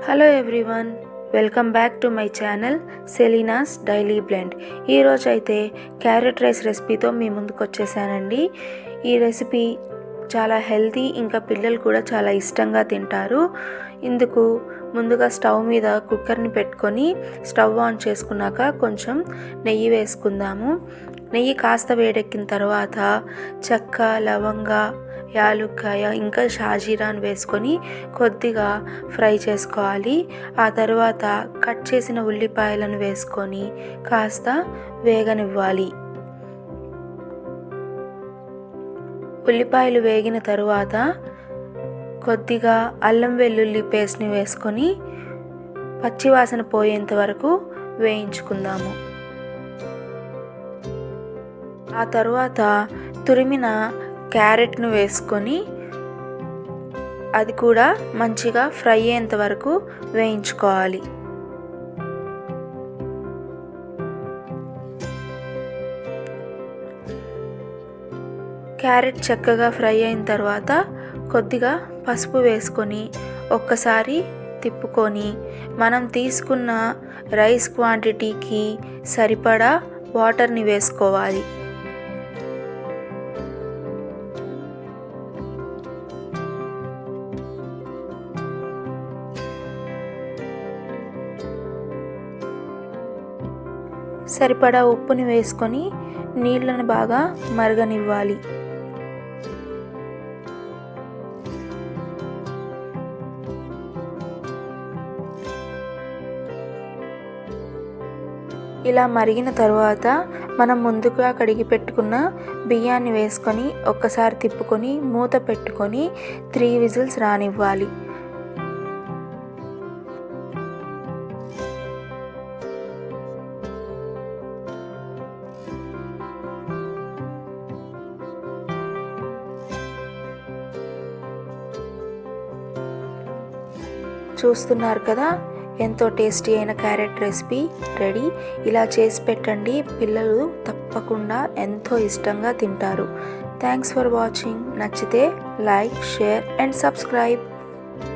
Hello everyone, welcome back to my channel Selina's daily blend. ఈరోజు అయితే carrot rice రెసిపీతో మీ ముందుకు వచ్చేసానండి. ఈ రెసిపీ చాలా హెల్తీ, ఇంకా పిల్లలు కూడా చాలా ఇష్టంగా తింటారు. ఇందుకు ముందుగా స్టవ్ మీద కుక్కర్ని పెట్టుకొని స్టవ్ ఆన్ చేసుకున్నాక కొంచెం నెయ్యి వేసుకుందాము. నెయ్యి కాస్త వేడెక్కిన తర్వాత చెక్క, లవంగ, యాలుక్కాయ ఇంకా షాజీరాన్ వేసుకొని కొద్దిగా ఫ్రై చేసుకోవాలి. ఆ తర్వాత కట్ చేసిన ఉల్లిపాయలను వేసుకొని కాస్త వేగనివ్వాలి. ఉల్లిపాయలు వేగిన తరువాత కొద్దిగా అల్లం వెల్లుల్లి పేస్ట్ని వేసుకొని పచ్చివాసన పోయేంత వరకు వేయించుకుందాము. ఆ తర్వాత తురిమిన క్యారెట్ను వేసుకొని అది కూడా మంచిగా ఫ్రై అయ్యేంత వరకు వేయించుకోవాలి. క్యారెట్ చక్కగా ఫ్రై అయిన తర్వాత కొద్దిగా పసుపు వేసుకొని ఒక్కసారి తిప్పుకొని మనం తీసుకున్న రైస్ క్వాంటిటీకి సరిపడా వాటర్ని వేసుకోవాలి. సరిపడా ఉప్పుని వేసుకొని నీళ్ళని బాగా మరగనివ్వాలి. ఇలా మరిగిన తర్వాత మనం ముందుగా కడిగి పెట్టుకున్న బియ్యాన్ని వేసుకొని ఒక్కసారి తిప్పుకొని మూత పెట్టుకొని 3 విజిల్స్ రానివ్వాలి. చూస్తున్నారు కదా, ఎంతో టేస్టీ అయిన క్యారెట్ రెసిపీ రెడీ. ఇలా చేసి పెట్టండి, పిల్లలు తప్పకుండా ఎంతో ఇష్టంగా తింటారు. Thanks for watching. నచ్చితే లైక్, షేర్ అండ్ సబ్స్క్రైబ్.